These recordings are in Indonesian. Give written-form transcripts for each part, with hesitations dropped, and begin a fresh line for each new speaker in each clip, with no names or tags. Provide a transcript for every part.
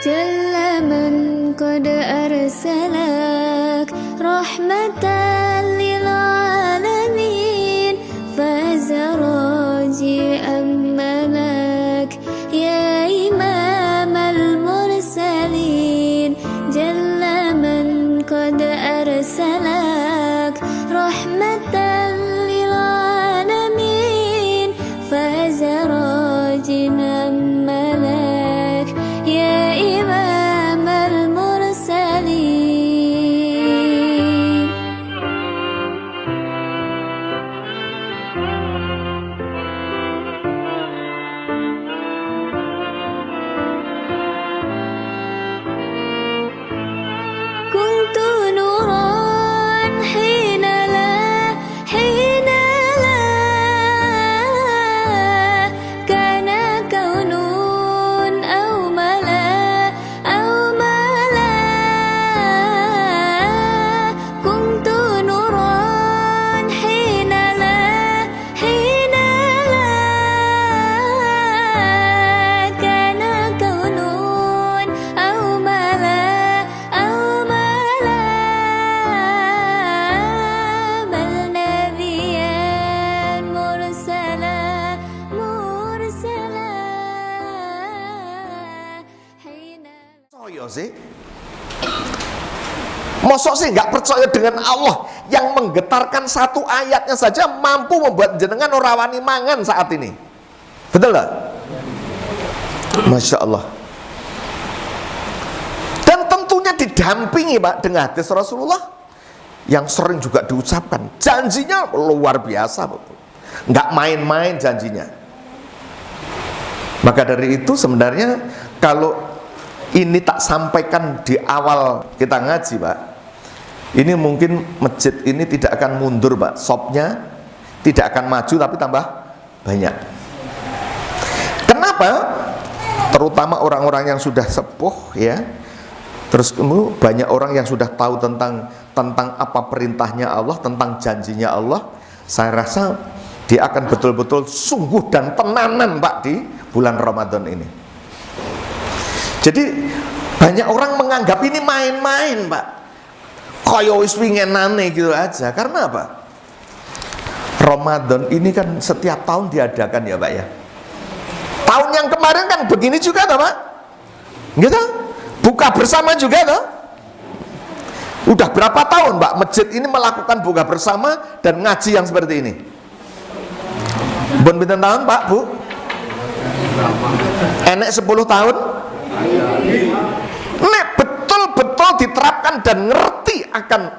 جل من قد أرسلك رحمة للعالمين فاز راجئا ملك يا إمام المرسلين جل من قد أرسلك رحمة للعالمين فاز راجئا ملك يا إمام المرسلين. كنت نورا حين لا كان كون أو ملا كنت نورا حين لا كان كون أو ملا بل نبيا مرسلا حين
Percaya sih? Mosok sih nggak percaya dengan Allah yang menggetarkan satu ayatnya saja mampu membuat jenengan ora wani mangan saat ini. Betul nggak? Masya Allah. Dan tentunya didampingi Pak dengan hadis Rasulullah yang sering juga diucapkan. Janjinya luar biasa, betul. Nggak main-main janjinya. Maka dari itu sebenarnya kalau ini tak sampaikan di awal kita ngaji Pak, ini mungkin masjid ini tidak akan mundur Pak, shopnya tidak akan maju tapi tambah banyak. Kenapa? Terutama orang-orang yang sudah sepuh ya, terus kemudian banyak orang yang sudah tahu tentang apa perintahnya Allah, tentang janjinya Allah. Saya rasa dia akan betul-betul sungguh dan tenanan Pak di bulan Ramadan ini. Jadi banyak orang menganggap ini main-main Pak, kaya wis wingenane gitu aja. Karena apa? Ramadan ini kan setiap tahun diadakan ya Pak ya. Tahun yang kemarin kan begini juga toh Pak, gitu? Buka bersama juga toh. Udah berapa tahun Pak masjid ini melakukan buka bersama dan ngaji yang seperti ini? Bon pinten tahun Pak Bu? Enek 10 tahun? Nek betul-betul diterapkan dan ngerti akan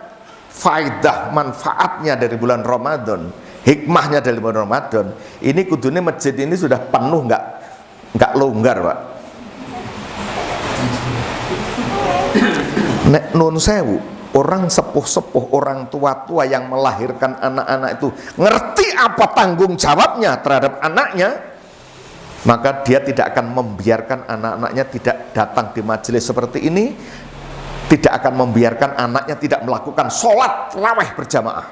faidah manfaatnya dari bulan Ramadan, hikmahnya dari bulan Ramadan, ini kudune masjid ini sudah penuh, nggak longgar Pak. Nek nun sewu, orang sepuh-sepuh, orang tua-tua yang melahirkan anak-anak itu ngerti apa tanggung jawabnya terhadap anaknya, maka dia tidak akan membiarkan anak-anaknya tidak datang di majelis seperti ini, tidak akan membiarkan anaknya tidak melakukan sholat tarawih berjamaah.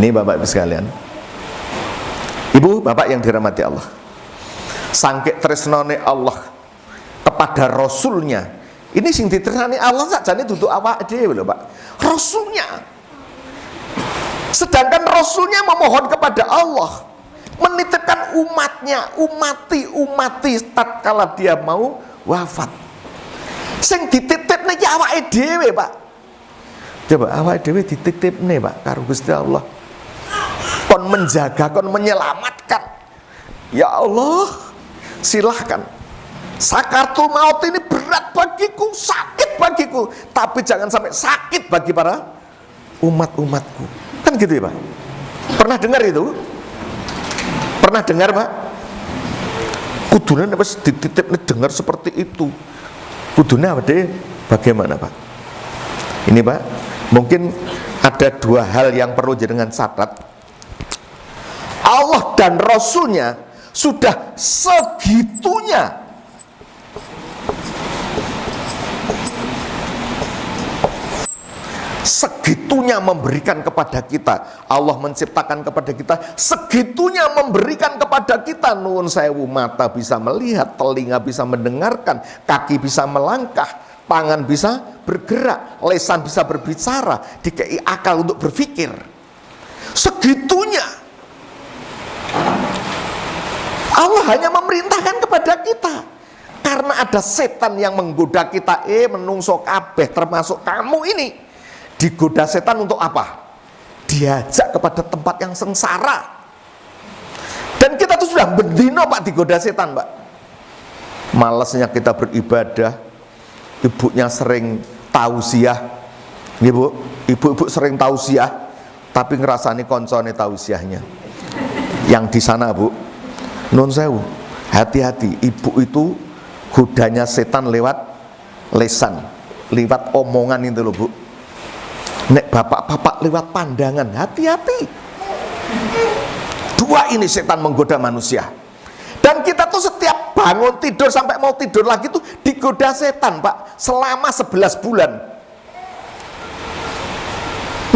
Ini Bapak Ibu sekalian, Ibu Bapak yang dirahmati Allah, sangke tresnone Allah kepada Rasulnya, ini sing ditresnani Allah saja ini duduk awak dhewe lho Pak, Rasulnya. Sedangkan Rasulnya memohon kepada Allah, menitipkan umatnya, umati tatkala dia mau wafat. Sing dititipne ya awake dhewe Pak. Coba awake dhewe dititipne Pak karo Gusti Allah, kon menjaga, kon menyelamatkan. Ya Allah, silahkan. Sakaratul maut ini berat bagiku, sakit bagiku, tapi jangan sampai sakit bagi para umat-umatku. Kan gitu ya Pak? Pernah dengar itu? Pernah dengar Pak? Kudunya pas dititip dengar seperti itu. Kudunya apa deh? Bagaimana Pak? Ini Pak, mungkin ada dua hal yang perlu jenengan catat. Allah dan Rasulnya sudah segitunya segitunya memberikan kepada kita. Allah menciptakan kepada kita, segitunya memberikan kepada kita. Nuwun sewu, mata bisa melihat, telinga bisa mendengarkan, kaki bisa melangkah, tangan bisa bergerak, lisan bisa berbicara, dikei akal untuk berpikir. Segitunya Allah hanya memerintahkan kepada kita. Karena ada setan yang menggoda kita, menungso kabeh termasuk kamu ini, digoda setan untuk apa? Diajak kepada tempat yang sengsara. Dan kita tuh sudah bendino Pak digoda setan Pak. Malesnya kita beribadah, ibunya sering tausiah, ibu, ibu-ibu sering tausiah, tapi ngerasani koncone tausiahnya. Yang di sana Bu, nun sewu, hati-hati, ibu itu godanya setan lewat lesan, lewat omongan itu loh Bu. Nek bapak-bapak lewat pandangan, hati-hati. Dua ini setan menggoda manusia. Dan kita tuh setiap bangun tidur sampai mau tidur lagi tuh digoda setan Pak, selama 11 bulan.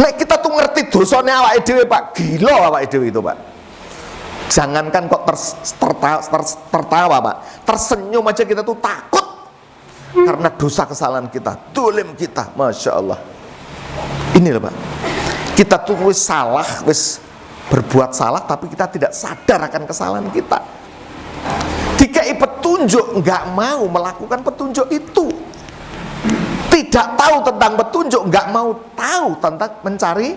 Nek kita tuh ngerti dosane awake dhewe Pak, gila awake dhewe itu Pak. Jangankan kok tertawa Pak, tersenyum aja kita tuh takut karena dosa kesalahan kita, dolim kita, Masya Allah. Ini loh Pak, kita tuh wis salah, wis berbuat salah, tapi kita tidak sadar akan kesalahan kita. Dikai petunjuk, nggak mau melakukan petunjuk itu. Tidak tahu tentang petunjuk, nggak mau tahu tentang mencari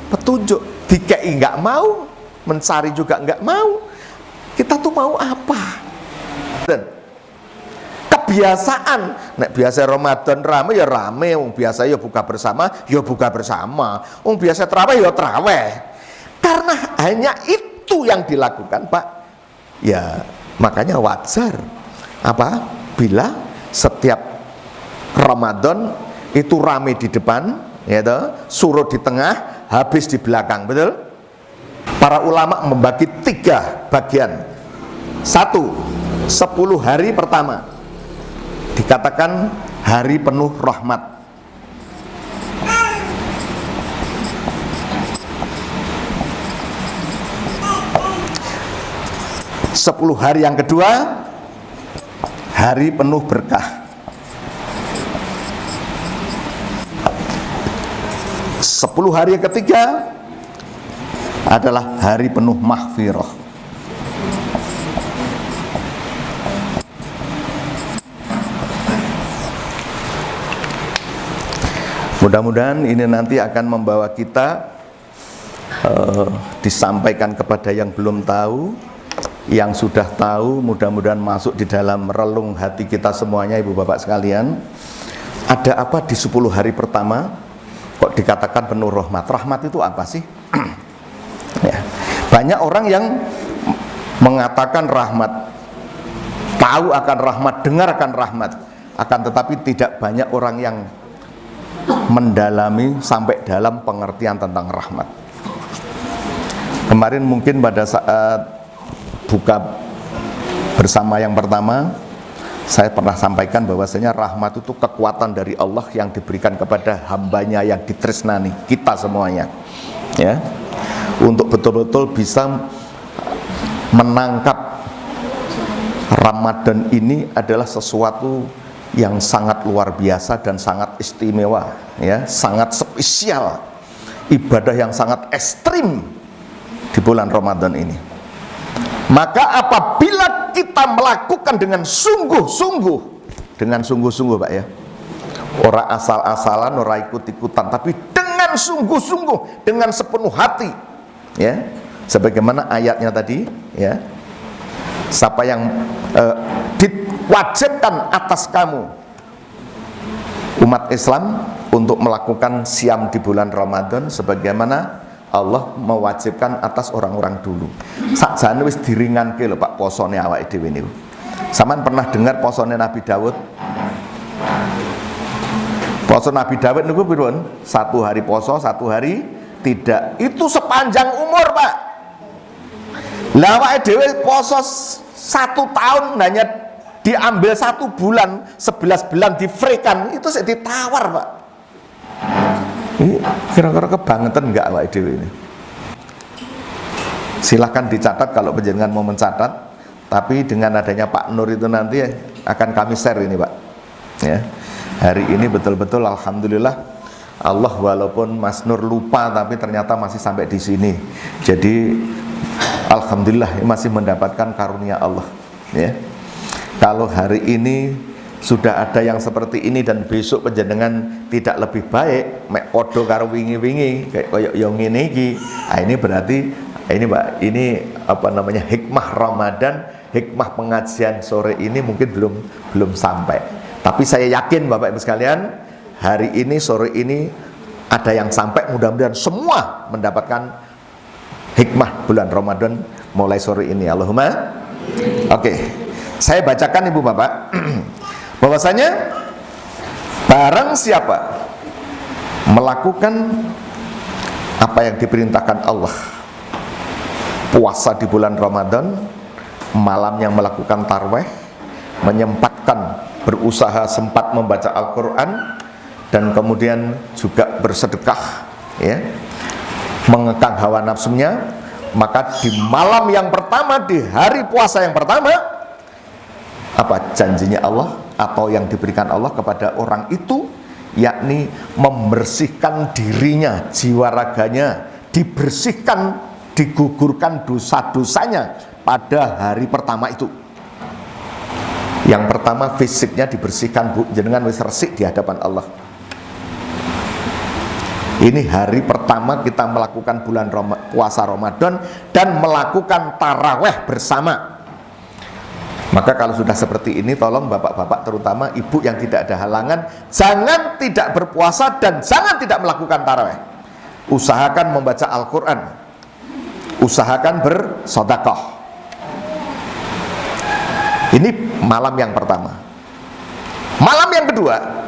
petunjuk. Dikai nggak mau, mencari juga nggak mau. Kita tuh mau apa? Dan kebiasaan, nek biasa Ramadan rame ya rame, wong biasa ya buka bersama, ya buka bersama, wong biasa traweh ya traweh. Karena hanya itu yang dilakukan Pak, ya makanya wajar apa bila setiap Ramadan itu rame di depan, ya toh, surut di tengah, habis di belakang, betul? Para ulama membagi 3 bagian. 1, 10 hari pertama dikatakan hari penuh rahmat. 10 hari yang kedua hari penuh berkah. 10 hari yang ketiga adalah hari penuh maghfirah. Mudah-mudahan ini nanti akan membawa kita disampaikan kepada yang belum tahu, yang sudah tahu mudah-mudahan masuk di dalam relung hati kita semuanya. Ibu bapak sekalian, ada apa di 10 hari pertama kok dikatakan penuh rahmat? Rahmat itu apa sih? Ya, banyak orang yang mengatakan rahmat, tahu akan rahmat, dengar akan rahmat, akan tetapi tidak banyak orang yang mendalami sampai dalam pengertian tentang rahmat. Kemarin mungkin pada saat buka bersama yang pertama, saya pernah sampaikan bahwasanya rahmat itu kekuatan dari Allah yang diberikan kepada hambanya yang ditresnani, kita semuanya, ya, untuk betul-betul bisa menangkap Ramadan ini adalah sesuatu yang sangat luar biasa dan sangat istimewa, ya, sangat spesial, ibadah yang sangat ekstrim di bulan Ramadan ini. Maka apabila kita melakukan dengan sungguh-sungguh, Pak ya, ora asal-asalan, ora ikut-ikutan, tapi dengan sungguh-sungguh, dengan sepenuh hati, ya, sebagaimana ayatnya tadi, ya, siapa yang diwajibkan atas kamu umat Islam untuk melakukan siam di bulan Ramadan sebagaimana Allah mewajibkan atas orang-orang dulu. Sakjane wis diringanke lho Pak posone awake dhewe niku. Sampeyan pernah dengar posone Nabi Daud? Poso Nabi Daud niku pirun? 1 hari poso, 1 hari tidak. Itu sepanjang umur, Pak. Lah awake dhewe poso 1 tahun hanya diambil 1 bulan, 11 bulan difrekan, itu saya ditawar Pak. Ini kira-kira kebangetan enggak awake dhewe ini? Silahkan dicatat kalau penjenengan mau mencatat. Tapi dengan adanya Pak Nur itu nanti akan kami share ini Pak ya. Hari ini betul-betul alhamdulillah Allah, walaupun Mas Nur lupa tapi ternyata masih sampai di sini. Jadi alhamdulillah masih mendapatkan karunia Allah ya. Kalau hari ini sudah ada yang seperti ini dan besok penjenengan tidak lebih baik, mek podo karo wingi-wingi kayak koyo yo ngene iki. Nah, ini berarti ini Mbak, ini apa namanya, hikmah Ramadan, hikmah pengajian sore ini mungkin belum sampai. Tapi saya yakin Bapak Ibu sekalian, hari ini sore ini ada yang sampai, mudah-mudahan semua mendapatkan hikmah bulan Ramadan mulai sore ini. Allahumma. Oke. Saya bacakan Ibu Bapak. Bahwasanya barang siapa melakukan apa yang diperintahkan Allah, puasa di bulan Ramadan, malamnya melakukan tarawih, menyempatkan berusaha sempat membaca Al-Quran, dan kemudian juga bersedekah ya, mengekang hawa nafsunya, maka di malam yang pertama, di hari puasa yang pertama, apa janjinya Allah atau yang diberikan Allah kepada orang itu, yakni membersihkan dirinya, jiwa raganya dibersihkan, digugurkan dosa-dosanya pada hari pertama itu. Yang pertama fisiknya dibersihkan, Bu, jenengan wis resik di hadapan Allah. Ini hari pertama kita melakukan bulan puasa Ramadan dan melakukan taraweh bersama. Maka kalau sudah seperti ini, tolong bapak-bapak, terutama ibu yang tidak ada halangan, jangan tidak berpuasa dan jangan tidak melakukan tarawih. Usahakan membaca Al-Quran, usahakan bersedekah. Ini malam yang pertama. Malam yang kedua,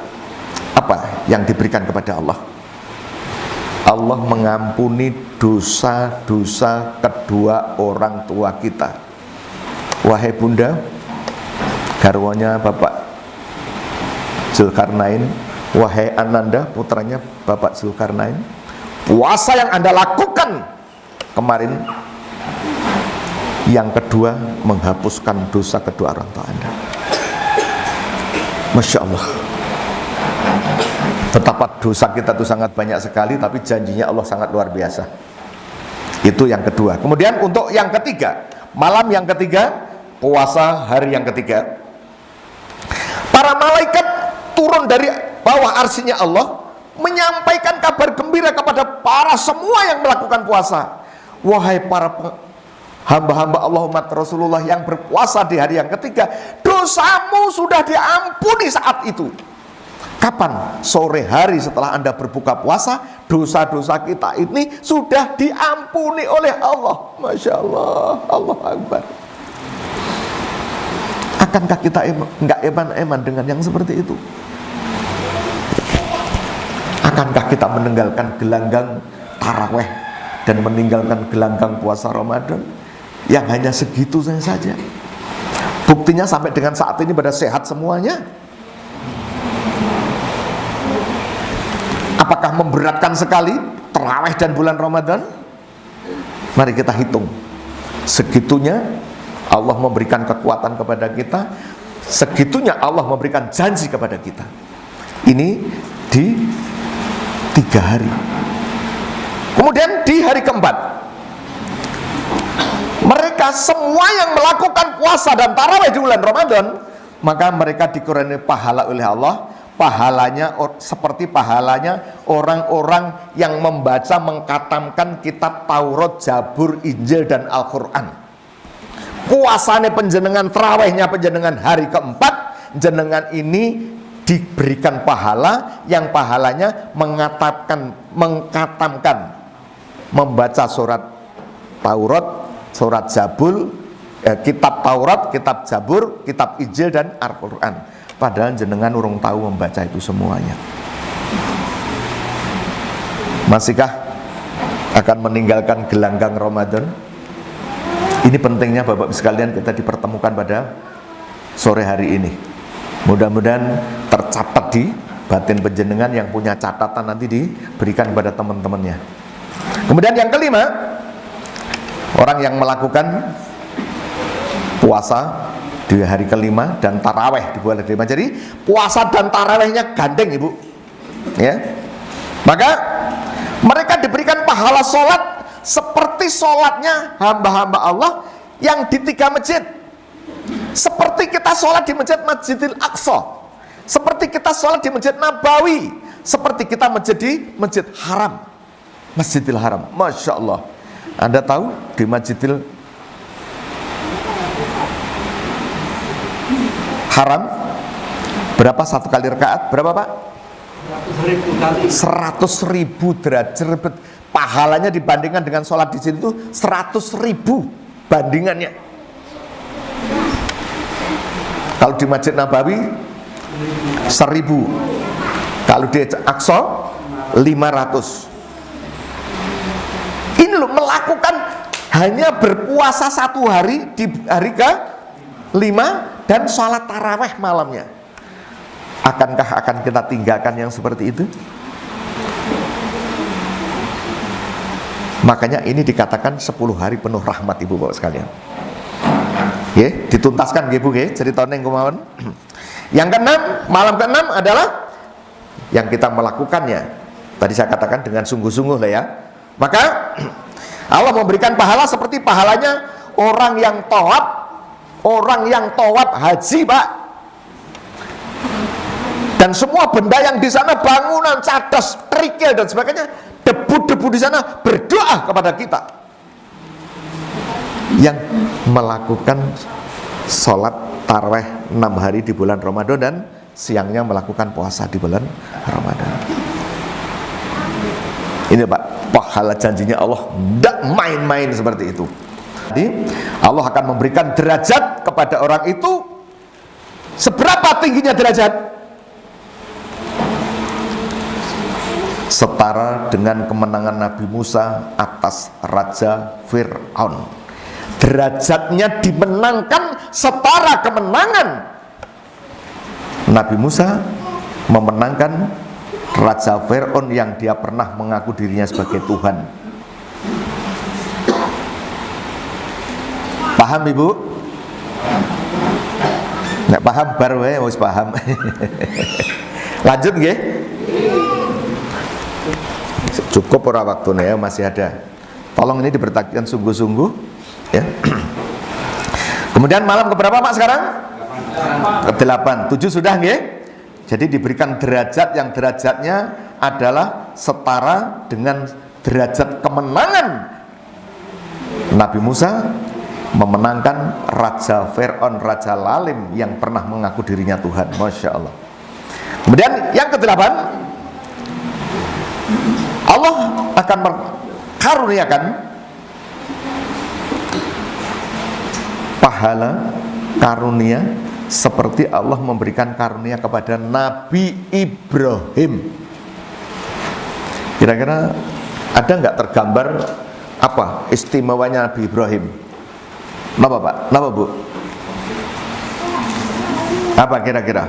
apa yang diberikan kepada Allah? Allah mengampuni dosa-dosa kedua orang tua kita. Wahai bunda, garwanya Bapak Zulkarnain, wahai Ananda, putranya Bapak Zulkarnain, puasa yang Anda lakukan kemarin, yang kedua menghapuskan dosa kedua orang tua Anda. Masya Allah, betapa dosa kita itu sangat banyak sekali, tapi janjinya Allah sangat luar biasa. Itu yang kedua. Kemudian untuk yang ketiga, malam yang ketiga, puasa hari yang ketiga, para malaikat turun dari bawah arsinya Allah, menyampaikan kabar gembira kepada para semua yang melakukan puasa. Wahai para hamba-hamba Allah umat Rasulullah yang berpuasa di hari yang ketiga, dosamu sudah diampuni saat itu. Kapan? Sore hari setelah Anda berbuka puasa, dosa-dosa kita ini sudah diampuni oleh Allah. Masya Allah, Allah Akbar. Akankah kita enggak eman-eman dengan yang seperti itu? Akankah kita meninggalkan gelanggang taraweh dan meninggalkan gelanggang puasa Ramadan yang hanya segitu saja? Buktinya sampai dengan saat ini pada sehat semuanya. Apakah memberatkan sekali taraweh dan bulan Ramadan? Mari kita hitung. Segitunya Allah memberikan kekuatan kepada kita, segitunya Allah memberikan janji kepada kita. Ini di 3 hari. Kemudian di hari keempat, mereka semua yang melakukan puasa dan tarawih di bulan Ramadan, maka mereka dikurani pahala oleh Allah. Pahalanya seperti pahalanya orang-orang yang membaca, mengkatamkan kitab Taurat, Zabur, Injil, dan Al-Quran. Puasanya penjenengan, tarawihnya penjenengan hari keempat, jenengan ini diberikan pahala yang pahalanya mengkatamkan, membaca surat Taurat, surat Zabur, kitab Taurat, kitab Zabur, kitab Injil, dan Al-Quran. Padahal jenengan urung tahu membaca itu semuanya. Masihkah akan meninggalkan gelanggang Ramadan? Ini pentingnya Bapak sekalian kita dipertemukan pada sore hari ini. Mudah-mudahan tercatat di batin penjenengan yang punya catatan nanti diberikan kepada teman-temannya. Kemudian yang kelima, orang yang melakukan puasa di hari kelima dan taraweh di bulan kelima. Jadi puasa dan tarawehnya gandeng, Ibu, ya. Maka mereka diberikan pahala sholat seperti sholatnya hamba-hamba Allah yang di 3 masjid. Seperti kita sholat di Masjidil Aqsa, seperti kita sholat di Masjid Nabawi, seperti kita Masjid Haram, Masjidil Haram. Masya Allah. Anda tahu di Masjidil Haram berapa satu kali rakaat? Berapa, Pak? 100.000 derajat. Pahalanya dibandingkan dengan sholat di situ 100.000 bandingannya. Kalau di Masjid Nabawi 1.000, kalau di Aqsa 500. Ini loh, melakukan hanya berpuasa 1 hari di hari ke-5 dan sholat taraweh malamnya. Akankah akan kita tinggalkan yang seperti itu? Makanya ini dikatakan 10 hari penuh rahmat, Ibu Bapak sekalian. Ya, dituntaskan nggih Bu nggih ceritane kemawon. Yang keenam, malam keenam adalah yang kita melakukannya. Tadi saya katakan dengan sungguh-sungguh lah ya. Maka Allah memberikan pahala seperti pahalanya orang yang tawaf haji, Pak. Dan semua benda yang di sana, bangunan, cadas, kerikil dan sebagainya, debu-debu di sana berdoa kepada kita yang melakukan sholat taraweh 6 hari di bulan Ramadan dan siangnya melakukan puasa di bulan Ramadan. Ini Pak, pahala janjinya Allah tidak main-main seperti itu. Jadi Allah akan memberikan derajat kepada orang itu. Seberapa tingginya derajat? Setara dengan kemenangan Nabi Musa atas Raja Fir'aun. Derajatnya dimenangkan setara kemenangan Nabi Musa memenangkan Raja Fir'aun yang dia pernah mengaku dirinya sebagai Tuhan. Paham Ibu? Nggak paham baru ya, harus paham. Lanjut nggih? Cukup ora waktunya ya, masih ada. Tolong ini diperhatikan sungguh-sungguh ya. Kemudian malam keberapa Pak sekarang? Ke-8. 7 sudah nggih? Jadi diberikan derajat yang derajatnya adalah setara dengan derajat kemenangan Nabi Musa memenangkan Raja Fir'aun, Raja Lalim yang pernah mengaku dirinya Tuhan. Masya Allah. Kemudian yang ke-8, Allah akan karuniakan pahala karunia seperti Allah memberikan karunia kepada Nabi Ibrahim. Kira-kira ada nggak tergambar apa istimewanya Nabi Ibrahim? Napa Pak? Napa Bu? Apa kira-kira?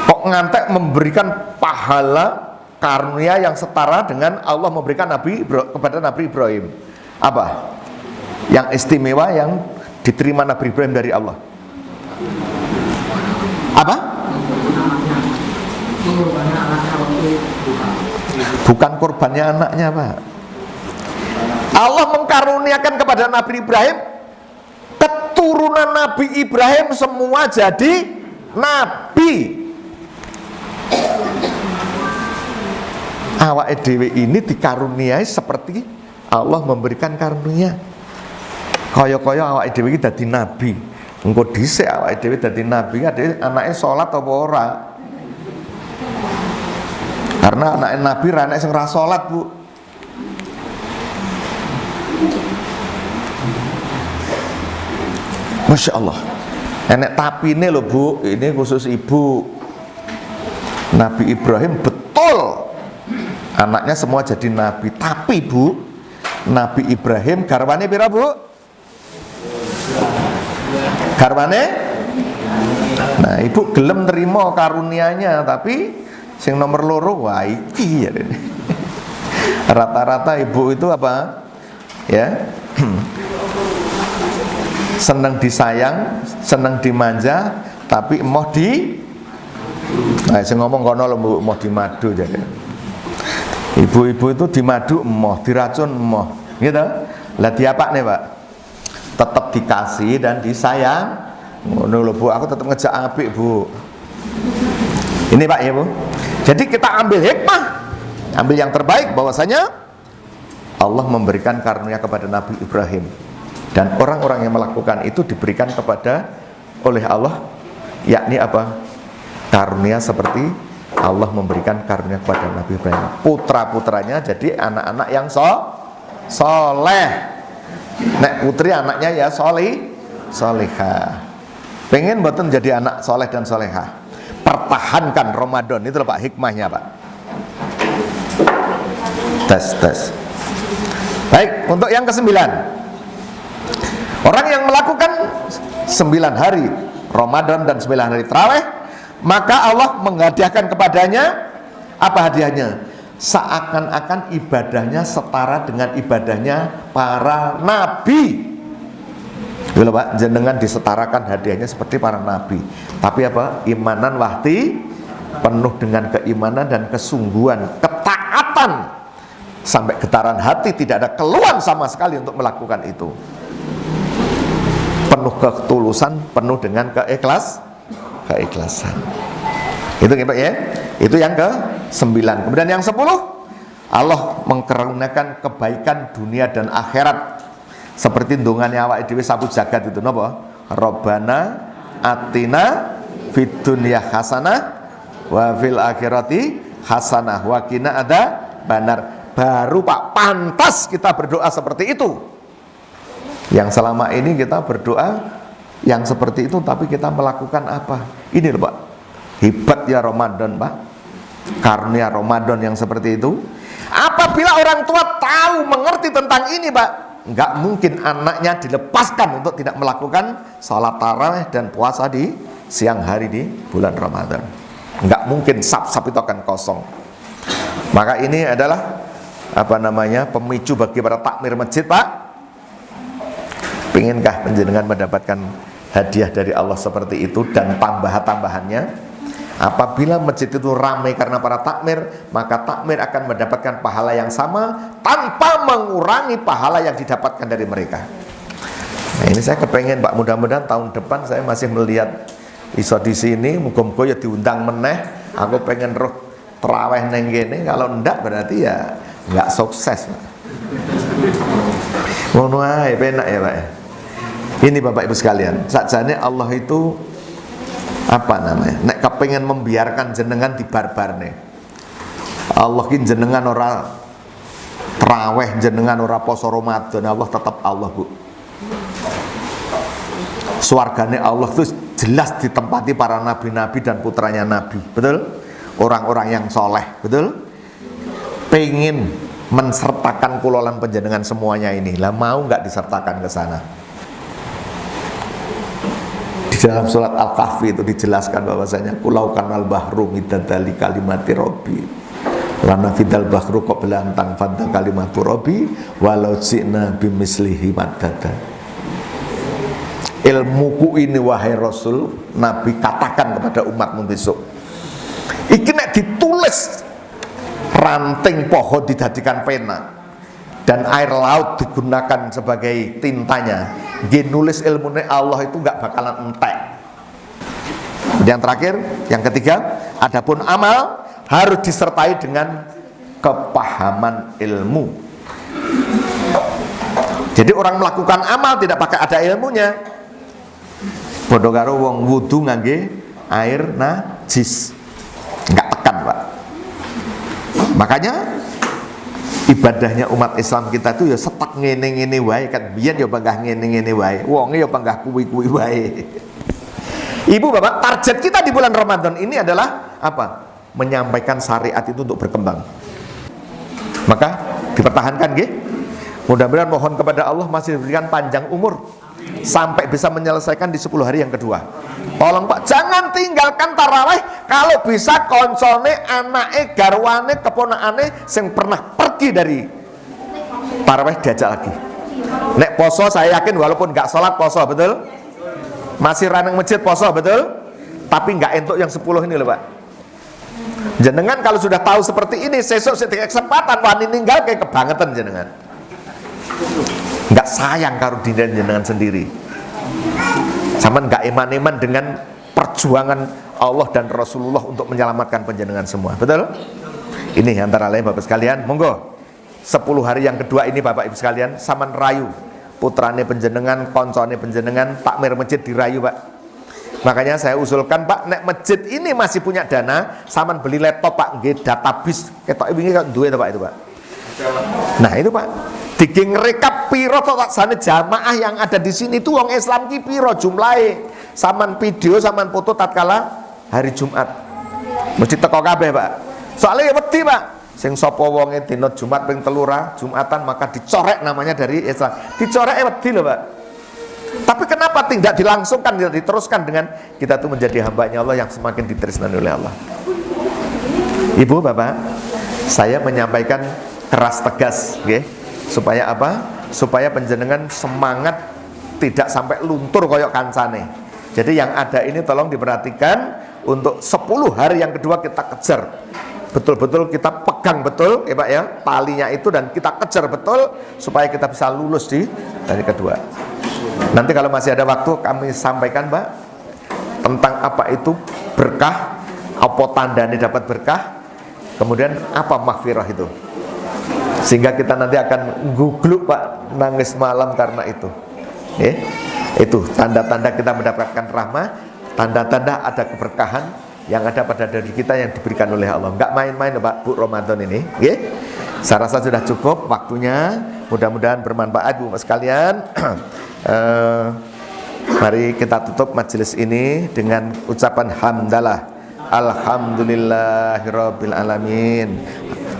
Kok ngantek memberikan pahala karunia yang setara dengan Allah memberikan kepada Nabi Ibrahim? Apa yang istimewa yang diterima Nabi Ibrahim dari Allah? Apa? Bukan korbannya anaknya, Pak. Allah mengkaruniakan kepada Nabi Ibrahim, keturunan Nabi Ibrahim semua jadi nabi. Awake dhewe ini dikaruniai seperti Allah memberikan karunia. Kaya-kaya awake dhewe iki dadi nabi. Engko dhisik awake dhewe dadi nabi, anake salat apa ora? Karena anake nabi ra enek sing ora salat, Bu. Masya Allah. Enek tapine lho, Bu. Ini khusus ibu. Nabi Ibrahim betul anaknya semua jadi nabi, tapi Bu, Nabi Ibrahim garwane pira Bu? Garwane? Nah, ibu gelem nerima karunianya, tapi Sing nomor loro wah iki ya. Rata-rata ibu itu apa? Ya. Seneng disayang, seneng dimanja, tapi emoh saya ngomong kono lho emoh dimadu jadi. Ibu-ibu itu dimadu emoh, diracun emoh, gitu. Lah diapa nih, Pak? Tetap dikasih dan disayang. Ngono lho Bu, aku tetap ngejak apik, Bu. Ini Pak ya Bu. Jadi kita ambil hikmah, ambil yang terbaik bahwasanya Allah memberikan karunia kepada Nabi Ibrahim, dan orang-orang yang melakukan itu diberikan oleh Allah, yakni apa? Karunia seperti Allah memberikan karunia kepada Nabi Ibrahim. Putra-putranya jadi anak-anak yang soleh. Nek putri anaknya ya solehah. Pengen mboten jadi anak soleh dan solehah, pertahankan Ramadan. Itu Pak hikmahnya Pak. Tes. Baik, untuk yang ke-9, orang yang melakukan 9 hari Ramadan dan 9 hari tarawih, maka Allah menghadiahkan kepadanya apa hadiahnya? Seakan-akan ibadahnya setara dengan ibadahnya para nabi. Gitu Pak, jenengan disetarakan hadiahnya seperti para nabi. Tapi apa? Imanan wahti, penuh dengan keimanan dan kesungguhan, ketaatan sampai getaran hati, tidak ada keluhan sama sekali untuk melakukan itu. Penuh ketulusan, penuh dengan keikhlasan. Itu Pak ya. Itu yang ke-9. Kemudian yang 10, Allah mengkaruniakan kebaikan dunia dan akhirat. Seperti ndongane awake dhewe sapu jagat itu napa? Rabbana atina fid dunya hasanah wa fil akhirati hasanah wa qina adzabannar. Baru Pak pantas kita berdoa seperti itu. Yang selama ini kita berdoa yang seperti itu, tapi kita melakukan apa? Ini loh Pak, hebat ya Ramadan Pak, karunia Ramadan yang seperti itu. Apabila orang tua tahu, mengerti tentang ini Pak, nggak mungkin anaknya dilepaskan untuk tidak melakukan salat tarawih dan puasa di siang hari di bulan Ramadan. Nggak mungkin, sap-sap itu akan kosong. Maka ini adalah pemicu bagi para takmir masjid Pak. Pinginkah panjenengan mendapatkan hadiah dari Allah seperti itu dan tambahan-tambahannya? Apabila masjid itu ramai karena para takmir, maka takmir akan mendapatkan pahala yang sama tanpa mengurangi pahala yang didapatkan dari mereka. Nah, ini saya kepengen Pak, mudah-mudahan tahun depan saya masih melihat iso di sini, muga-muga ya diundang meneh. Aku pengen roh terawih neng gini, kalau ndak berarti ya nggak sukses Pak. Ngono ae penak ya Pak. Ini Bapak Ibu sekalian, sakjane Allah itu nek kepengen membiarkan jenengan dibarbarne. Allah ki jenengan ora traweh, jenengan ora poso Ramadan, Allah tetap Allah Bu. Swargane Allah itu jelas ditempati para nabi-nabi dan putranya nabi, betul? Orang-orang yang soleh, betul? Pengen mensertakan kulolan penjenengan semuanya ini, lah mau nggak disertakan ke sana? Di dalam surat Al-Kahfi itu dijelaskan bahwasanya kulau kanal bahru midadali kalimati robbi lana fidal bahru qabla antang fadda kalimatu robbi walau ji'na bimislihi madada. Ilmuku ini wahai Rasul, Nabi katakan kepada umatmu besok, iki nek ditulis ranting pohon dijadikan pena dan air laut digunakan sebagai tintanya, nggih nulis ilmunya Allah itu nggak bakalan entek. Yang terakhir, yang ketiga, adapun amal harus disertai dengan kepahaman ilmu. Jadi orang melakukan amal tidak pakai ada ilmunya, padha karo wong wudu ngangge air najis, nggak tekan Pak. Makanya ibadahnya umat Islam kita itu ya setak ngene-ngene wae kan, biyen ya panggah ngene-ngene wae, wonge ya panggah kuwi-kuwi wae. Ibu Bapak, target kita di bulan Ramadan ini adalah apa? Menyampaikan syariat itu untuk berkembang. Maka dipertahankan nggih. Mudah-mudahan mohon kepada Allah masih diberikan panjang umur sampai bisa menyelesaikan di 10 hari yang kedua. Tolong Pak, jangan tinggalkan tarawih kalau bisa koncone, anake, garwane, keponakane sing pernah pergi dari tarawih diajak lagi. Nek poso saya yakin walaupun nggak sholat poso, betul? Masih raneng masjid poso, betul? Tapi nggak entuk yang 10 ini loh Pak. Jenengan kalau sudah tahu seperti ini, sesuk setiap kesempatan wani ninggal kayak kebangetan jenengan. Nggak sayang karo diri jenengan sendiri. Sama nggak iman-iman dengan perjuangan Allah dan Rasulullah untuk menyelamatkan panjenengan semua, betul? Ini antara lain Bapak sekalian, monggo 10 hari yang kedua ini Bapak Ibu sekalian, saman rayu putrane panjenengan, koncone panjenengan, takmir masjid dirayu Pak. Makanya saya usulkan Pak, nek masjid ini masih punya dana, saman beli laptop Pak, nggih database, ketok wingi kok duwe to Pak itu Pak. Nah itu Pak, diging rekap piro tak sana jamaah yang ada di sini itu wong Islam ki piro jumlahe, saman video, saman foto tatkala hari Jumat. Mesti teko kabeh Pak. Soalnya wedi Pak, sing sapa wonge dina Jumat ping 3 Jumatan maka dicorek namanya dari Islam. Dicorek wedi lho Pak. Tapi kenapa tidak dilangsungkan, tidak diteruskan dengan kita tuh menjadi hambanya Allah yang semakin ditresnani oleh Allah. Ibu, Bapak, saya menyampaikan keras tegas, okay? Supaya apa? Supaya panjenengan semangat tidak sampai luntur koyok kancane. Jadi yang ada ini tolong diperhatikan, untuk 10 hari yang kedua kita kejar. Betul-betul kita pegang betul ya Pak ya, talinya itu, dan kita kejar betul supaya kita bisa lulus di hari kedua. Nanti kalau masih ada waktu kami sampaikan Pak tentang apa itu berkah, apa tandanya dapat berkah, kemudian apa maghfirah itu, sehingga kita nanti akan gugluk Pak, nangis malam karena itu. Itu tanda-tanda kita mendapatkan rahmah, tanda-tanda ada keberkahan yang ada pada diri kita yang diberikan oleh Allah. Enggak main-main Pak Bu Ramadan ini. Saya rasa sudah cukup waktunya, mudah-mudahan bermanfaat Bu sekalian. Mari kita tutup majelis ini dengan ucapan hamdalah, alhamdulillahirabbil alamin.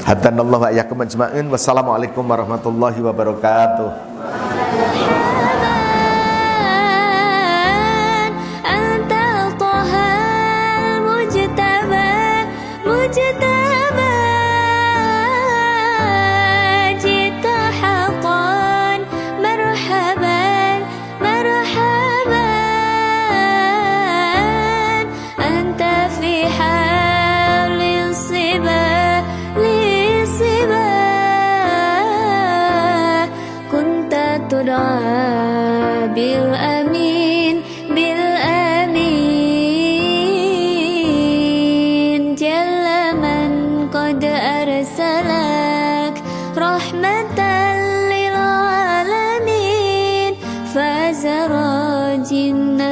Hadanallahu wa iyyakum ajmain. Wassalamualaikum warahmatullahi wabarakatuh.
بالأمين بالأمين جل من قد أرسلك رحمة للعالمين فزرى جنا